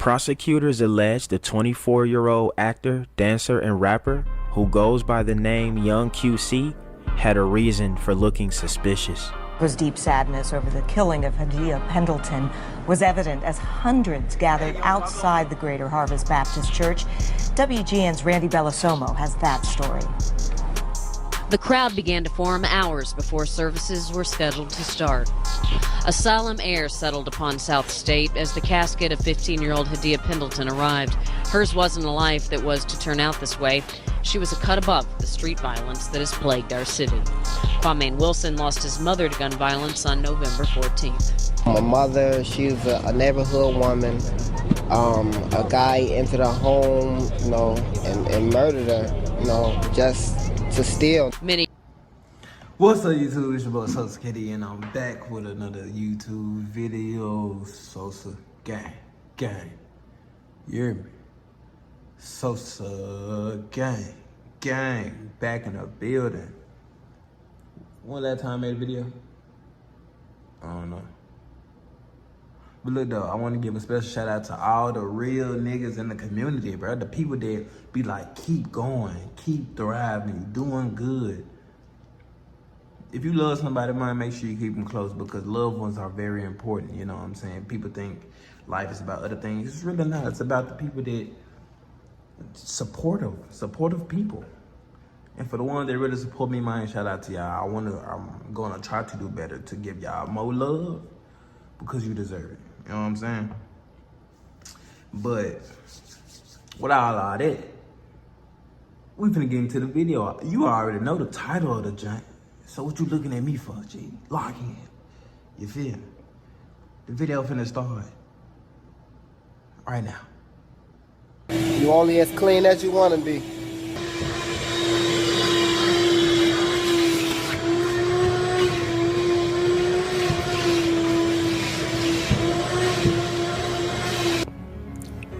Prosecutors allege the 24-year-old actor, dancer, and rapper, who goes by the name Young QC, had a reason for looking suspicious. His deep sadness over the killing of Hadia Pendleton was evident as hundreds gathered outside the Greater Harvest Baptist Church. WGN's Randy Bellosomo has that story. The crowd began to form hours before services were scheduled to start. A solemn air settled upon South State as the casket of 15-year-old Hadia Pendleton arrived. Hers wasn't a life that was to turn out this way. She was a cut above the street violence that has plagued our city. Kwame Wilson lost his mother to gun violence on November 14th. My mother, she was a neighborhood woman. A guy entered her home, and murdered her, just to steal. What's up, YouTube? It's your boy Sosa Kitty, and I'm back with another YouTube video. Sosa gang. You hear me? Sosa gang, back in the building. When that time I made a video? I don't know. But look though, I want to give a special shout out to all the real niggas in the community, bro. The people that be like, keep going, keep thriving, doing good. If you love somebody, man, make sure you keep them close, because loved ones are very important, you know what I'm saying? People think life is about other things. It's really not. It's about the people that supportive people. And for the ones that really support me, man, shout out to y'all. I'm gonna try to do better to give y'all more love, because you deserve it. You know what I'm saying? But without all that, we finna get into the video. You already know the title of the joint. So what you looking at me for, G? Lock in. You feel me? The video finna start right now. You only as clean as you want to be.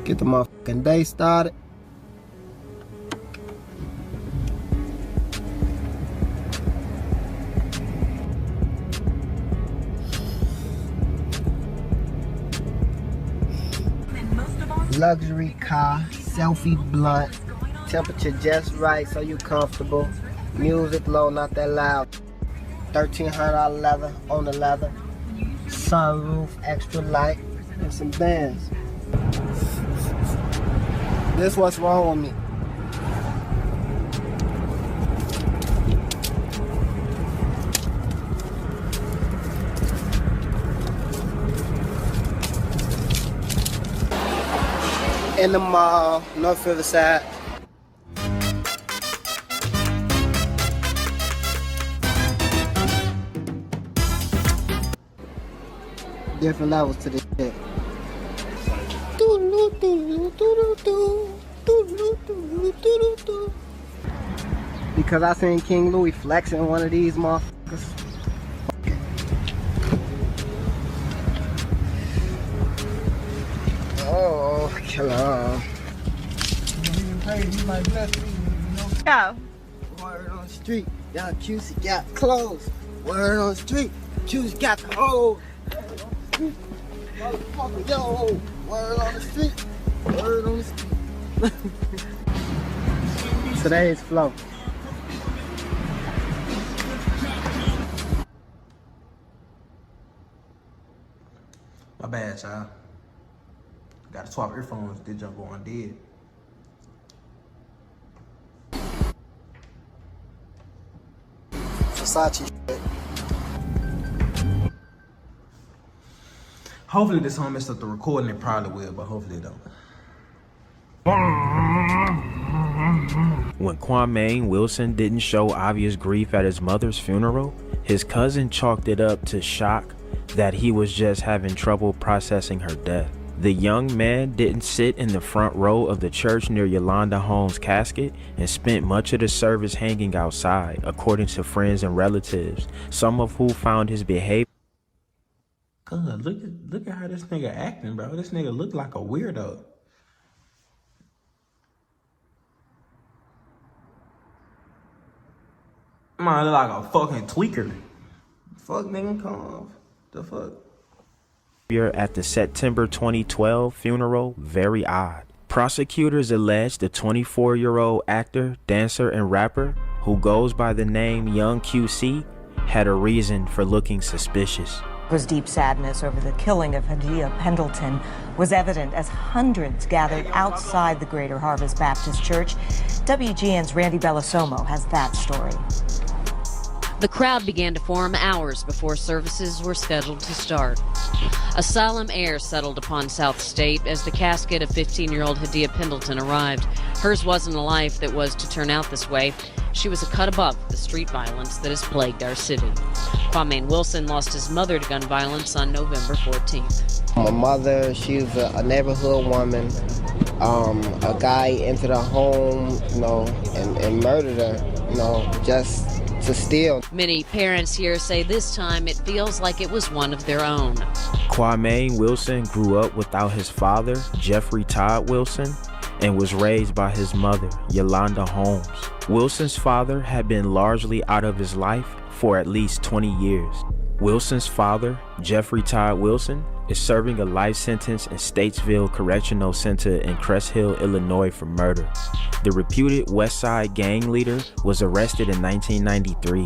Get the motherfucking day started. Luxury car, selfie blunt, temperature just right so you comfortable. Music low, not that loud. $1,300 leather on the leather. Sunroof, extra light, and some bands. This what's wrong with me. In the mall, North Riverside. Different levels to this shit. Because I seen King Louis flexing one of these motherfuckers. Oh, kill on. Yeah. Word on the street, Young QC got clothes. Word on the street, QC got the hole. Motherfucker, yo, word on the street, word on the street. Today's flow. My bad, y'all. Gotta swap earphones, this jump going dead. Versace shit. Hopefully this don't mess up the recording. It probably will, but hopefully it don't. When Kwame Wilson didn't show obvious grief at his mother's funeral, his cousin chalked it up to shock that he was just having trouble processing her death. The young man didn't sit in the front row of the church near Yolanda Holmes' casket and spent much of the service hanging outside, according to friends and relatives, some of who found his behavior. God, look at how this nigga acting, bro. This nigga look like a weirdo. Man, look like a fucking tweaker. Fuck, nigga, come off. The fuck? at the September 2012 funeral very odd. Prosecutors alleged the 24-year-old actor, dancer, and rapper, who goes by the name Young QC, had a reason for looking suspicious. Was deep sadness over the killing of Hadia Pendleton was evident as hundreds gathered outside the Greater Harvest Baptist Church. WGN's Randy Bellosomo has that story. The crowd began to form hours before services were scheduled to start. A solemn air settled upon South State as the casket of 15-year-old Hadia Pendleton arrived. Hers wasn't a life that was to turn out this way. She was a cut above the street violence that has plagued our city. Kwame Wilson lost his mother to gun violence on November 14th. My mother, she was a neighborhood woman. A guy entered her home, and murdered her, just to steal. Many parents here say this time it feels like it was one of their own. Kwame Wilson grew up without his father, Jeffrey Todd Wilson, and was raised by his mother, Yolanda Holmes. Wilson's father had been largely out of his life for at least 20 years. Wilson's father, Jeffrey Todd Wilson, is serving a life sentence in Statesville Correctional Center in Crest Hill, Illinois for murder. The reputed West Side gang leader was arrested in 1993.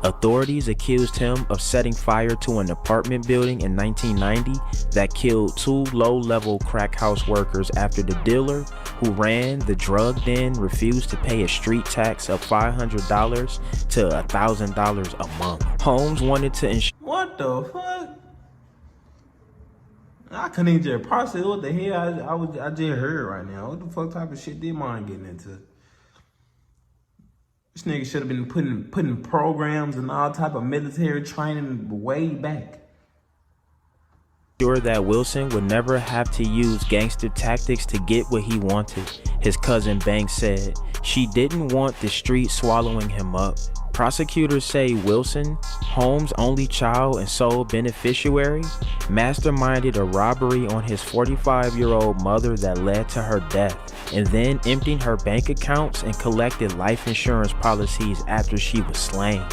Authorities accused him of setting fire to an apartment building in 1990 that killed 2 low-level crack house workers after the dealer who ran the drug den refused to pay a street tax of $500 to $1,000 a month. Holmes wanted to ensure— What the fuck? I couldn't even just process what the hell I just heard right now. What the fuck type of shit did mine getting into? This nigga should have been putting programs and all type of military training way back. Sure that Wilson would never have to use gangster tactics to get what he wanted. His cousin Banks said she didn't want the street swallowing him up. Prosecutors say Wilson, Holmes' only child and sole beneficiary, masterminded a robbery on his 45-year-old mother that led to her death, and then emptied her bank accounts and collected life insurance policies after she was slain.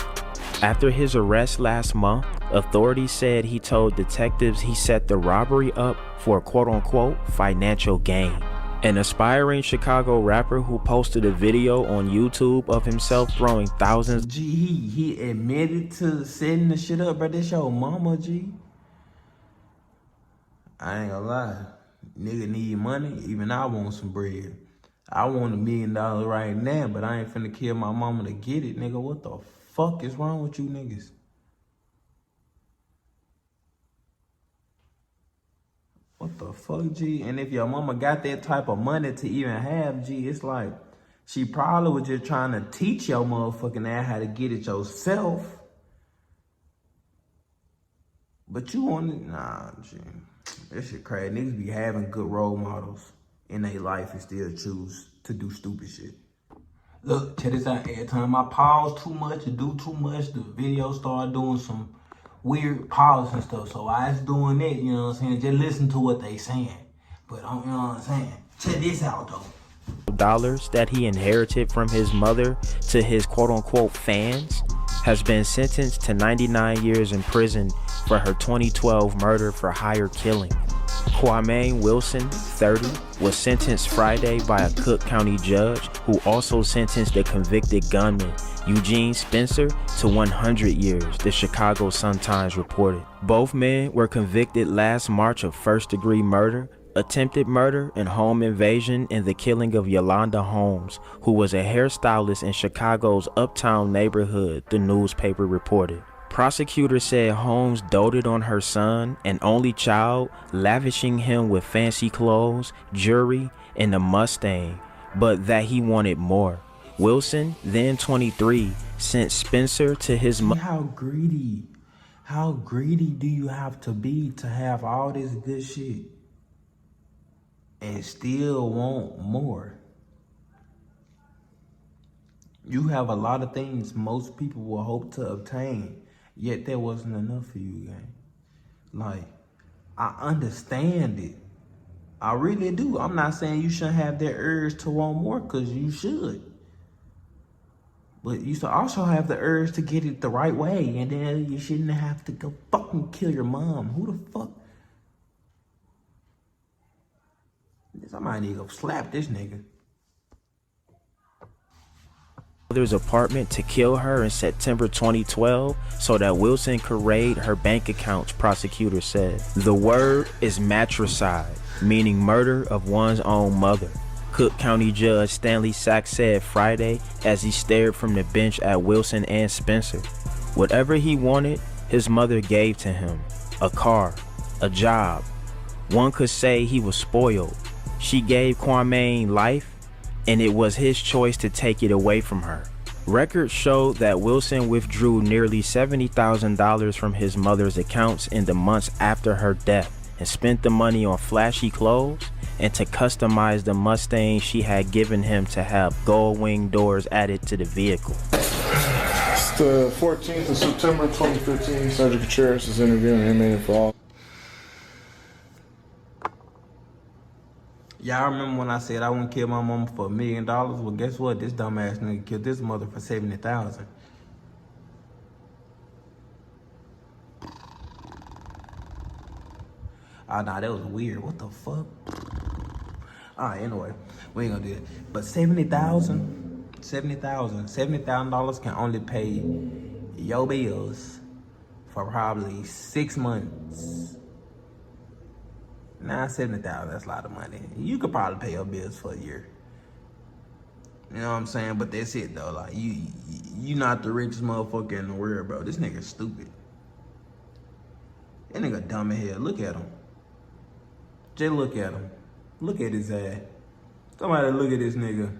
After his arrest last month, authorities said he told detectives he set the robbery up for a quote-unquote financial gain. An aspiring Chicago rapper who posted a video on YouTube of himself throwing thousands— G, he admitted to setting the shit up, bro. This your mama, G. I ain't gonna lie. Nigga need money. Even I want some bread. I want $1 million right now, but I ain't finna kill my mama to get it, nigga. What the fuck is wrong with you niggas? What the fuck, G? And if your mama got that type of money to even have, G, it's like she probably was just trying to teach your motherfucking ass how to get it yourself. But you want it? Nah, G. That shit crazy. Niggas be having good role models in their life and still choose to do stupid shit. Look, check this out. Every time I pause too much or do too much, the video start doing some weird pause and stuff. So I was doing that, you know what I'm saying? Just listen to what they saying. But you know what I'm saying? Check this out though. Dollars that he inherited from his mother to his quote-unquote fans has been sentenced to 99 years in prison for her 2012 murder for hire killing. Kwame Wilson, 30, was sentenced Friday by a Cook County judge who also sentenced the convicted gunman Eugene Spencer to 100 years, the Chicago Sun-Times reported. Both men were convicted last March of first-degree murder, attempted murder, and home invasion in the killing of Yolanda Holmes, who was a hairstylist in Chicago's Uptown neighborhood, the newspaper reported. Prosecutors said Holmes doted on her son, an only child, lavishing him with fancy clothes, jewelry, and a Mustang, but that he wanted more. Wilson, then 23, sent Spencer to his mother. How greedy do you have to be to have all this good shit and still want more? You have a lot of things most people will hope to obtain, yet there wasn't enough for you, gang. Like, I understand it. I really do. I'm not saying you shouldn't have that urge to want more, because you should. But you should also have the urge to get it the right way, and then you shouldn't have to go fucking kill your mom. Who the fuck? Somebody need to go slap this nigga. Mother's apartment to kill her in September 2012 so that Wilson could raid her bank accounts, prosecutors said. The word is matricide, meaning murder of one's own mother. Cook County Judge Stanley Sachs said Friday as he stared from the bench at Wilson and Spencer. Whatever he wanted, his mother gave to him. A car, a job. One could say he was spoiled. She gave Kwame life, and it was his choice to take it away from her. Records showed that Wilson withdrew nearly $70,000 from his mother's accounts in the months after her death and spent the money on flashy clothes and to customize the Mustang she had given him to have gold wing doors added to the vehicle. It's the 14th of September 2015. Sergeant Contreras is interviewing an inmate involved. Y'all remember when I said I wouldn't kill my mama for $1 million? Well, guess what? This dumbass nigga killed this mother for $70,000. Oh, nah, that was weird. What the fuck? Alright, anyway, we ain't gonna do that. But $70,000 can only pay your bills for probably 6 months. Nah, $70,000, that's a lot of money. You could probably pay your bills for a year. You know what I'm saying? But that's it though. Like you not the richest motherfucker in the world, bro. This nigga stupid. That nigga dumb as hell. Look at him. Just look at him. Look at his ass. Somebody look at this nigga.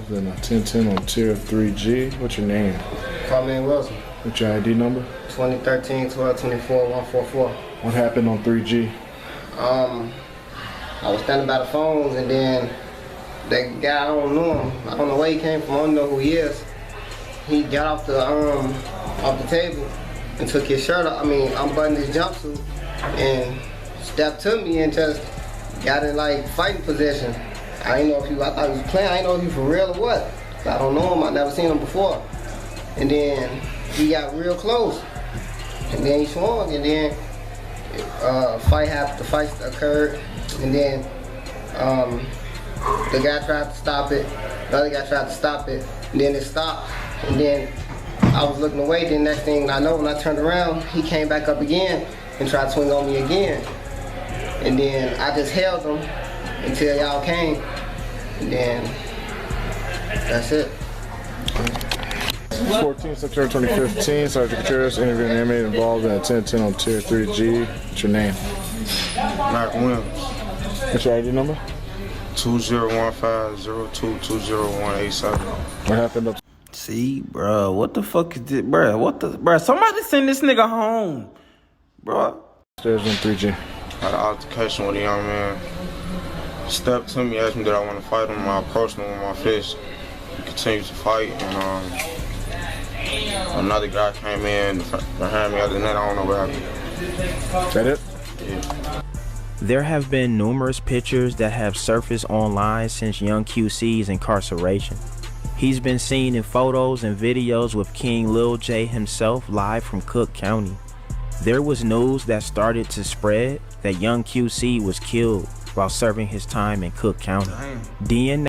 Then a 1010 on tier 3G. What's your name? Kwame Wilson. What's your ID number? 2013 1224 144. What happened on 3G? I was standing by the phones, and then that guy, I don't know him. I don't know where he came from. I don't know who he is. He got off the table and took his shirt off. I mean, unbuttoned his jumpsuit and stepped to me and just got in like fighting position. I didn't know if I thought he was playing. I didn't know if he was for real or what. I don't know him. I never seen him before. And then he got real close. And then he swung, and then fight happened. The fight occurred, and then the guy tried to stop it. The other guy tried to stop it, and then it stopped. And then I was looking away. Then next thing I know, when I turned around, he came back up again and tried to swing on me again. And then I just held him until y'all came, and then that's it. 14 September 2015, Sergeant Contreras interviewing an inmate involved in a 1010 on tier 3G. What's your name? Mark Williams. What's your ID number? 2015-02-20187. What happened up? See, bro, what the fuck is this, bro? Somebody send this nigga home, bro. Upstairs on 3G. Had an altercation with a young man. Stepped to me, asked me did I want to fight him. I approached him with my fist. We continued to fight, and another guy came in behind me. Other than that, I don't know what happened. Is that it? Yeah. There have been numerous pictures that have surfaced online since young QC's incarceration. He's been seen in photos and videos with King Lil J himself live from Cook County. There was news that started to spread that young QC was killed while serving his time in Cook County. DNA